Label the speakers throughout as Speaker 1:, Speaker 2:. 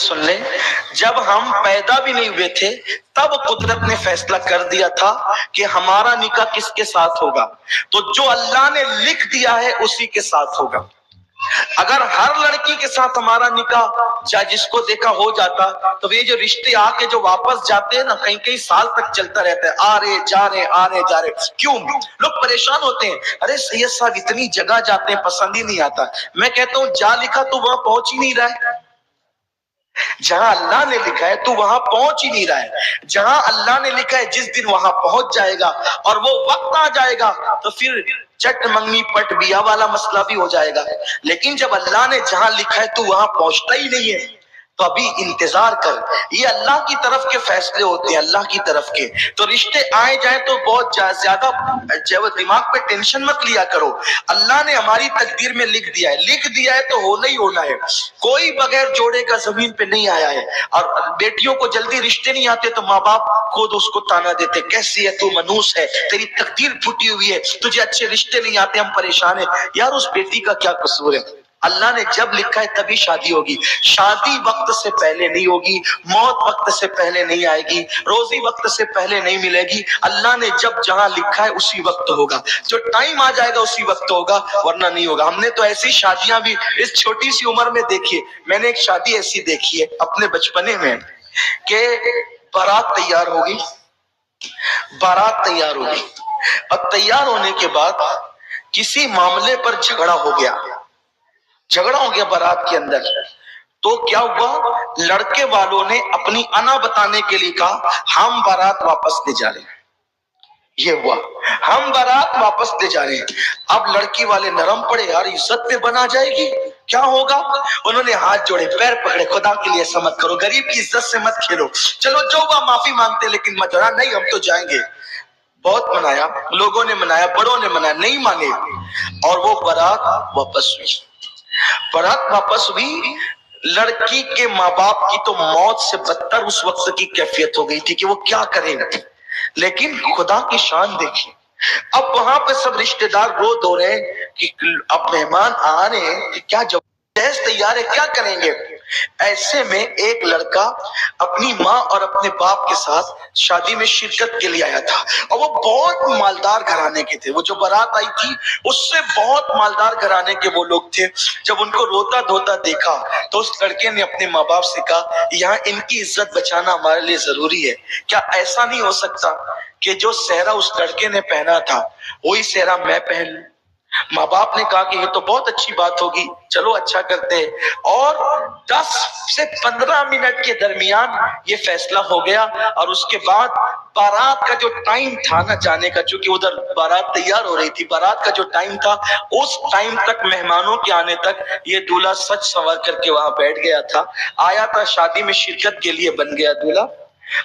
Speaker 1: سن لیں، جب ہم پیدا بھی نہیں ہوئے تھے تب قدرت نے فیصلہ کر دیا تھا کہ ہمارا نکاح کس کے ساتھ ہوگا، تو جو اللہ نے لکھ دیا ہے اسی کے ساتھ ہوگا۔ اگر ہر لڑکی کے ساتھ ہمارا نکاح چاہے جس کو دیکھا ہو جاتا تو یہ جو رشتے آ کے جو واپس جاتے ہیں نا، کئی کئی سال تک چلتا رہتا ہے، آ رہے جا رہے آ رہے جا رہے۔ کیوں لوگ پریشان ہوتے ہیں؟ ارے سید صاحب اتنی جگہ جاتے ہیں پسند ہی نہیں آتا۔ میں کہتا ہوں جا لکھا تو وہاں پہنچ ہی نہیں رہا ہے، جہاں اللہ نے لکھا ہے تو وہاں پہنچ ہی نہیں رہا ہے۔ جہاں اللہ نے لکھا ہے جس دن وہاں پہنچ جائے گا اور وہ وقت آ جائے گا تو پھر چٹ منگنی پٹ بیا والا مسئلہ بھی ہو جائے گا۔ لیکن جب اللہ نے جہاں لکھا ہے تو وہاں پہنچتا ہی نہیں ہے تو ابھی انتظار کر۔ یہ اللہ کی طرف کے فیصلے ہوتے ہیں، اللہ کی طرف کے۔ تو رشتے آئے جائیں تو بہت زیادہ دماغ پہ ٹینشن مت لیا کرو۔ اللہ نے ہماری تقدیر میں لکھ دیا ہے، لکھ دیا ہے تو ہونا ہی ہونا ہے۔ کوئی بغیر جوڑے کا زمین پہ نہیں آیا ہے۔ اور بیٹیوں کو جلدی رشتے نہیں آتے تو ماں باپ خود اس کو تانا دیتے، کیسی ہے تو منوس ہے، تیری تقدیر پھوٹی ہوئی ہے، تجھے اچھے رشتے نہیں آتے، ہم پریشان ہیں۔ یار اس بیٹی کا کیا قصور ہے؟ اللہ نے جب لکھا ہے تبھی شادی ہوگی۔ شادی وقت سے پہلے نہیں ہوگی، موت وقت سے پہلے نہیں آئے گی، روزی وقت سے پہلے نہیں ملے گی۔ اللہ نے جب جہاں لکھا ہے اسی وقت ہوگا، جو ٹائم آ جائے گا اسی وقت ہوگا، ورنہ نہیں ہوگا۔ ہم نے تو ایسی شادیاں بھی اس چھوٹی سی عمر میں دیکھی ہے۔ میں نے ایک شادی ایسی دیکھی ہے اپنے بچپنے میں کہ بارات تیار ہوگی، بارات تیار ہوگی اور تیار ہونے کے بعد کسی معاملے پر جھگڑا ہو گیا، جھگڑا ہو گیا بارات کے اندر۔ تو کیا ہوا، لڑکے والوں نے اپنی انا بتانے کے لیے کہا ہم بارات واپس لے جا رہے ہیں۔ یہ ہوا، ہم بارات واپس لے جا رہے ہیں۔ اب لڑکی والے نرم پڑے، یار عزت پہ بنا جائے گی، کیا ہوگا؟ انہوں نے ہاتھ جوڑے، پیر پکڑے، خدا کے لیے ایسا مت کرو، غریب کی عزت سے مت کھیلو، چلو جو ہوا معافی مانگتے لیکن مت جڑا، نہیں ہم تو جائیں گے۔ بہت منایا، لوگوں نے منایا، بڑوں نے منایا، نہیں مانے اور وہ بارات واپس ہوئی۔ بارات واپس ہوئی، لڑکی کے ماں باپ کی تو موت سے بدتر اس وقت کی کیفیت ہو گئی تھی کہ وہ کیا کریں، لیکن خدا کی شان دیکھی۔ اب وہاں پہ سب رشتہ دار رو دو رہے ہیں کہ اب مہمان آ رہے ہیں کہ کیا جہیز تیار ہے، کیا کریں گے؟ ایسے میں ایک لڑکا اپنی ماں اور اپنے باپ کے ساتھ شادی میں شرکت کے لیے آیا تھا اور وہ بہت مالدار گھرانے کے تھے۔ وہ جو بارات آئی تھی اس سے بہت مالدار گھرانے کے وہ لوگ تھے۔ جب ان کو روتا دھوتا دیکھا تو اس لڑکے نے اپنے ماں باپ سے کہا یہاں ان کی عزت بچانا ہمارے لیے ضروری ہے، کیا ایسا نہیں ہو سکتا کہ جو سہرا اس لڑکے نے پہنا تھا وہی سہرا میں پہن لوں؟ ماں باپ نے کہا کہ یہ تو بہت اچھی بات ہوگی، چلو اچھا کرتے ہیں۔ اور 10 سے 15 منٹ کے درمیان یہ فیصلہ ہو گیا اور اس کے بعد بارات کا جو ٹائم تھا نا جانے کا، چونکہ ادھر بارات تیار ہو رہی تھی، بارات کا جو ٹائم تھا اس ٹائم تک مہمانوں کے آنے تک یہ دولہا سج سنور کر کے وہاں بیٹھ گیا تھا، آیا تھا شادی میں شرکت کے لیے، بن گیا دولہا۔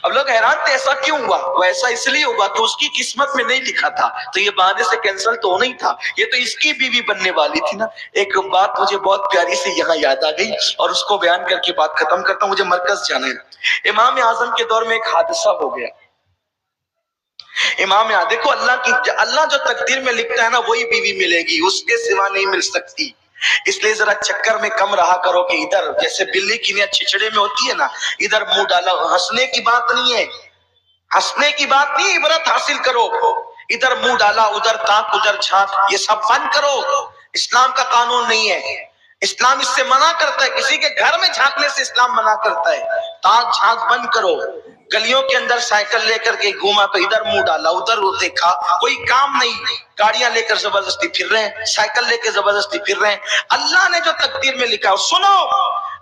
Speaker 1: اب لوگ حیران تھے ایسا کیوں ہوا؟ وہ ایسا اس لیے ہوا کہ اس کی قسمت میں نہیں لکھا تھا تو یہ بہانے سے کینسل تو نہیں تھا، یہ تو اس کی بیوی بننے والی تھی نا۔ ایک بات مجھے بہت پیاری سے یہاں یاد آ گئی اور اس کو بیان کر کے بات ختم کرتا ہوں، مجھے مرکز جانا ہے۔ امام اعظم کے دور میں ایک حادثہ ہو گیا۔ امام اعظم دیکھو، اللہ جو تقدیر میں لکھتا ہے نا وہی بیوی ملے گی، اس کے سوا نہیں مل سکتی۔ اس لیے ذرا چکر میں کم رہا کرو کہ ادھر جیسے بلی کی نیا چھچڑے میں ہوتی ہے نا، ادھر منہ ڈالا۔ ہنسنے کی بات نہیں ہے، ہنسنے کی بات نہیں، عبرت حاصل کرو۔ ادھر منہ ڈالا، ادھر تاک، ادھر جھانک، یہ سب بند کرو۔ اسلام کا قانون نہیں ہے، اسلام اس سے منع کرتا ہے، کسی کے گھر میں جھانکنے سے اسلام منع کرتا ہے۔ تاک جھانک بند کرو۔ گلیوں کے اندر سائیکل لے کر کے گھوما تو ادھر منہ ڈالا، ادھر دیکھا، کوئی کام نہیں، گاڑیاں لے کر زبردستی پھر رہے ہیں، سائیکل لے کے زبردستی پھر رہے ہیں۔ اللہ نے جو تقدیر میں لکھا ہے سنو،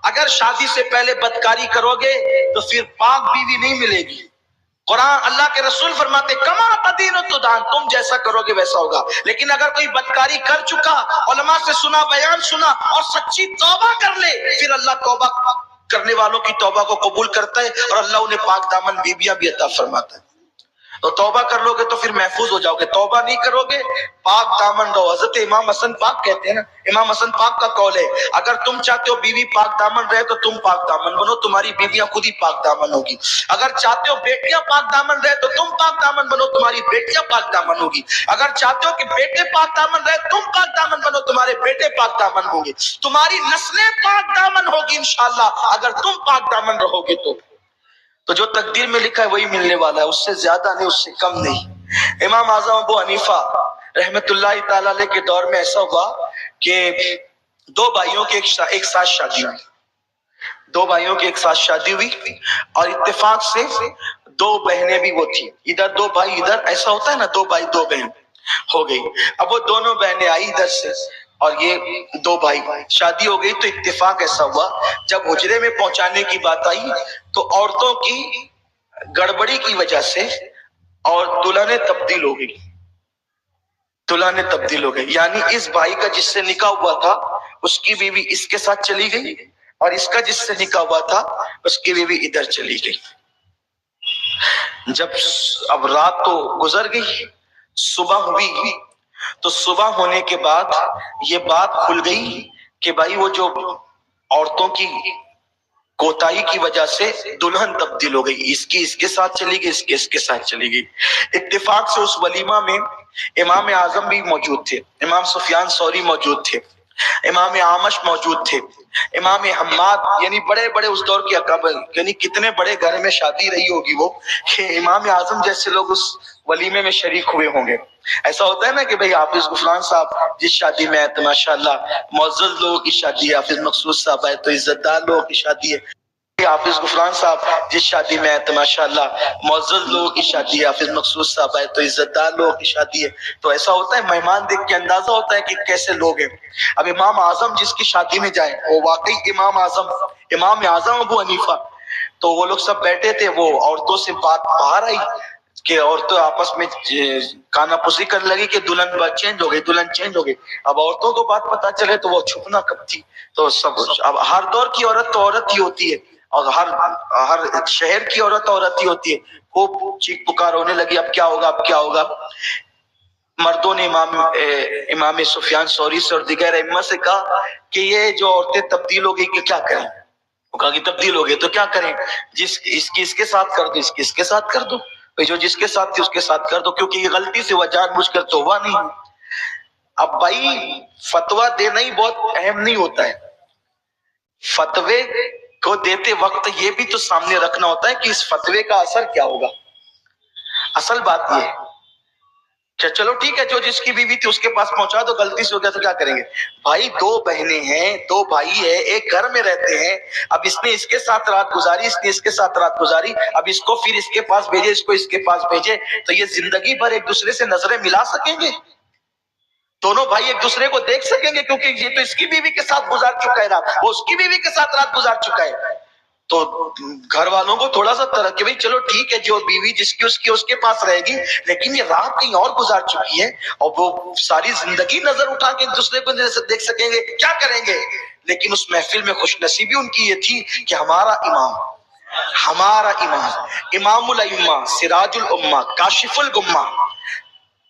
Speaker 1: اگر شادی سے پہلے بدکاری کرو گے تو پھر پاک بیوی نہیں ملے گی۔ قرآن اللہ کے رسول فرماتے کما تدین تدان، تم جیسا کرو گے ویسا ہوگا۔ لیکن اگر کوئی بدکاری کر چکا، علماء سے سنا، بیان سنا اور سچی توبہ کر لے، پھر اللہ توبہ کرنے والوں کی توبہ کو قبول کرتا ہے اور اللہ انہیں پاک دامن بیویاں بھی عطا فرماتا ہے۔ تو توبہ کر لو گے تو پھر محفوظ ہو جاؤ گے، توبہ نہیں کرو گے پاک دامن رہو۔ حضرت امام حسن پاک کہتے ہیں نا، امام حسن پاک کا قول ہے اگر تم چاہتے ہو بیوی پاک دامن رہے تو تم پاک دامن بنو، تمہاری بیویاں خود ہی پاک دامن ہوگی۔ اگر چاہتے ہو بیٹیاں پاک دامن رہے تو تم پاک دامن بنو، تمہاری بیٹیاں پاک دامن ہوگی۔ اگر چاہتے ہو کہ بیٹے پاک دامن رہے تم پاک دامن بنو، تمہارے بیٹے پاک دامن ہوں گے، تمہاری نسلیں پاک دامن ہوگی انشاءاللہ اگر تم پاک دامن رہو گے تو جو تقدیر میں لکھا ہے وہی ملنے والا ہے، اس سے زیادہ نہیں، اس سے کم نہیں۔ امام اعظم ابو حنیفہ رحمت اللہ تعالی علیہ کے دور میں ایسا ہوا کہ دو بھائیوں کے ایک ساتھ شادی ہوئی، دو بھائیوں کے ایک ساتھ شادی ہوئی اور اتفاق سے دو بہنیں بھی وہ تھی، ادھر دو بھائی ادھر، ایسا ہوتا ہے نا دو بھائی دو بہن ہو گئی۔ اب وہ دونوں بہنیں آئی ادھر سے اور یہ دو بھائی، شادی ہو گئی تو اتفاق ایسا ہوا جب حجرے میں پہنچانے کی بات آئی تو عورتوں کی گڑبڑی کی وجہ سے اور دلہنیں تبدیل ہو گئی، دلہنیں تبدیل ہو گئی، یعنی اس بھائی کا جس سے نکاح ہوا تھا اس کی بیوی اس کے ساتھ چلی گئی اور اس کا جس سے نکاح ہوا تھا اس کی بیوی ادھر چلی گئی۔ جب اب رات تو گزر گئی، صبح ہوئی تو صبح ہونے کے بعد یہ بات کھل گئی کہ بھائی وہ جو عورتوں کی کوتاہی کی وجہ سے دلہن تبدیل ہو گئی، اس کی اس کے ساتھ چلی گئی، اس کے ساتھ چلی گئی۔ اتفاق سے اس ولیمہ میں امام اعظم بھی موجود تھے، امام سفیان ثوری موجود تھے، امام اعمش موجود تھے، امام حماد، یعنی بڑے بڑے اس دور کے اکابر، یعنی کتنے بڑے گھر میں شادی رہی ہوگی وہ کہ امام اعظم جیسے لوگ اس ولیمے میں شریک ہوئے ہوں گے۔ ایسا ہوتا ہے نا کہ بھئی حافظ غفران صاحب جس شادی میں آئے تو ماشاءاللہ معزز لوگوں کی شادی ہے، حافظ مقصود صاحب آئے تو عزت دار لوگوں کی شادی ہے، حافظ غفران صاحب جس شادی میں آئے تو ماشاءاللہ معزز لوگوں کی شادی ہے، حافظ مقصود صاحب آئے تو عزت دار لوگوں کی شادی ہے۔ تو ایسا ہوتا ہے، مہمان دیکھ کے اندازہ ہوتا ہے کہ کیسے لوگ ہیں۔ اب امام اعظم جس کی شادی میں جائیں وہ واقعی امام اعظم ابو حنیفہ، تو وہ لوگ سب بیٹھے تھے، وہ عورتوں سے بات باہر آئی کہ عورتوں آپس میں کانا پوسی کرنے لگی کہ دلہن چینج ہو گئی، دلہن چینج ہو گئی۔ اب عورتوں کو بات پتا چلے تو وہ چھپنا کب تھی، تو سب اب ہر دور کی عورت تو عورت ہی ہوتی ہے اور ہر شہر کی عورت عورت ہی ہوتی ہے، خوب چیخ پکار ہونے لگی اب کیا ہوگا اب کیا ہوگا۔ مردوں نے امام سفیان ثوری سے اور دیگر ائمہ سے کہا کہ یہ جو عورتیں تبدیل ہو گئی کہ کیا کریں، وہ کہا کہ تبدیل ہو گئی تو کیا کریں، اس کے ساتھ کر دو، اس کے ساتھ کر دو، جو جس کے ساتھ تھی اس کے ساتھ کر دو، کیونکہ یہ غلطی سے وہ جان بوجھ کر تو ہوا نہیں۔ اب بھائی فتویٰ دینا ہی بہت اہم نہیں ہوتا ہے، فتوے کو دیتے وقت یہ بھی تو سامنے رکھنا ہوتا ہے کہ اس فتوے کا اثر کیا ہوگا۔ اصل بات یہ ہے کہ چلو ٹھیک ہے جو جس کی بیوی تھی اس کے پاس پہنچا دو، غلطی سے ہو گیا تو کیا کریں گے۔ بھائی دو بہنیں ہیں، دو بھائی ہیں، ایک گھر میں رہتے ہیں، اب اس نے اس کے ساتھ رات گزاری، اس نے اس کے ساتھ رات گزاری، اب اس کو پھر اس کے پاس بھیجے، اس کو اس کے پاس بھیجے، تو یہ زندگی بھر ایک دوسرے سے نظریں ملا سکیں گے؟ دونوں بھائی ایک دوسرے کو دیکھ سکیں گے؟ کیونکہ یہ تو اس کی بیوی کے ساتھ گزار چکا ہے رات، وہ اس کی بیوی کے ساتھ رات گزار چکا ہے۔ تو گھر والوں کو تھوڑا سا طرح کہ بھئی چلو ٹھیک ہے جو بیوی جس کی اس کے پاس رہے گی، لیکن یہ رات کہیں اور گزار چکی ہے اور وہ ساری زندگی نظر اٹھا کے ایک دوسرے کو دیکھ سکیں گے، کیا کریں گے؟ لیکن اس محفل میں خوش نصیبی ان کی یہ تھی کہ ہمارا امام امام الائمہ، سراج الامہ، کاشف الغمہ،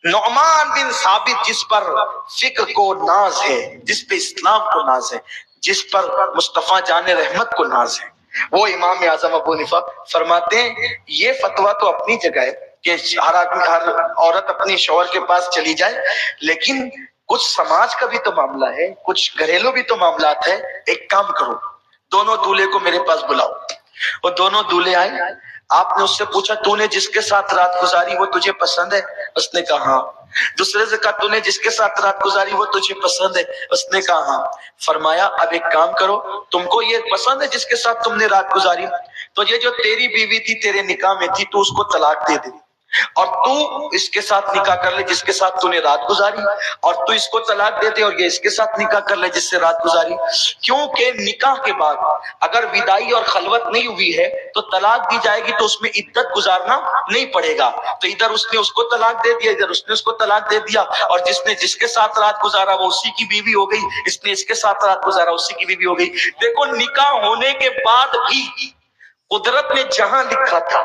Speaker 1: نعمان بن ثابت، جس پر فقہ کو ناز ہے، جس پہ اسلام کو ناز ہے، جس پر مصطفیٰ جان رحمت کو ناز ہے، وہ امام اعظم ابو حنیفہ فرماتے ہیں یہ فتویٰ تو اپنی جگہ ہے کہ ہر عورت اپنی شوہر کے پاس چلی جائے، لیکن کچھ سماج کا بھی تو معاملہ ہے، کچھ گھریلو بھی تو معاملات ہے۔ ایک کام کرو، دونوں دولہے کو میرے پاس بلاؤ۔ وہ دونوں دولہے آئے، آپ نے اس سے پوچھا تو نے جس کے ساتھ رات گزاری وہ تجھے پسند ہے؟ اس نے کہا ہاں۔ دوسرے سے کہا تو نے جس کے ساتھ رات گزاری وہ تجھے پسند ہے؟ اس نے کہا ہاں۔ فرمایا اب ایک کام کرو، تم کو یہ پسند ہے جس کے ساتھ تم نے رات گزاری، تو یہ جو تیری بیوی تھی تیرے نکاح میں تھی، تو اس کو طلاق دے دے، اور تو اس کے ساتھ نکاح کر لے جس کے ساتھ تو نے رات گزاری، اور تو اس کو طلاق دے دے اور یہ اس کے ساتھ نکاح کر لے جس سے رات گزاری۔ کیونکہ نکاح کے بعد اگر وداعی اور خلوت نہیں ہوئی ہے تو طلاق دی جائے گی تو اس میں عدت گزارنا نہیں پڑے گا، تو ادھر اس نے اس کو طلاق دے دیا، ادھر اس نے اس کو طلاق دے دیا، اور جس نے جس کے ساتھ رات گزارا وہ اسی کی بیوی ہو گئی، اس نے اس کے ساتھ رات گزارا اسی کی بیوی ہو گئی۔ دیکھو نکاح ہونے کے بعد بھی قدرت نے جہاں لکھا تھا